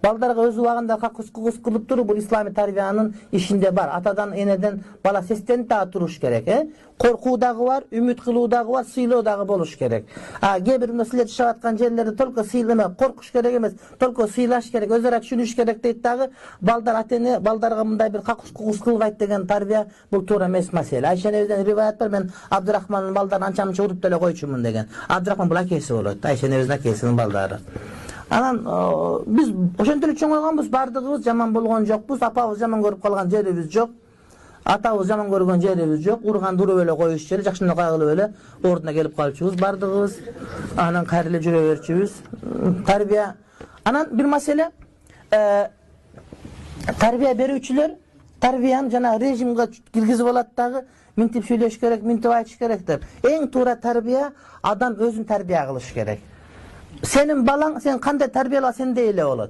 Baldarga öz ubagында kakус кылып туруу бул ислами тарбиянын ишинде бар. Атадан энеден бала сестенип дагы туруш керек, Коркуу дагы бар, үмүт кылуу дагы бар, сыйлоо дагы болуш керек. Кээ бир нерселер жашап аткан жерлерде толку сыйлама, коркуш керек эмес, толку сыйлаш керек, өз ара түшүнүш керек дейт дагы. Балдар ата-эне балдарга мындай бир какус кылбайт деген тарбия бул туура эмес маселе. Айша энебизден риваят бар, мен Абдурахмандын балдарын анча-мынча уруп деле койчумун деген. Абдурахман бул акеси болот, Айша энебиздин акесинин балдары. Анан биз ошентип чоңойгонбуз, бардыгыбыз жаман болгон жокпуз, апабыз жаман көрүп калган жерибиз жок. Атабыз жаман көргөн жерибиз жок. Урганды уруп эле коюш жери, жакшына кагылып эле ордуна келип калчубуз бардыгыбыз. Анан кайра эле жүрө берчүбүз. Тарбия. Анан бир маселе, тарбия берүүчүлөр тарбияны жана режимге киргизип алат дагы, минтип сүйлөш керек, минтип айтыш керек деп. Эң туура тарбия адам өзүн тарбия кылыш керек. Senin balan sen kандай tarbiyala sen de öyle olur.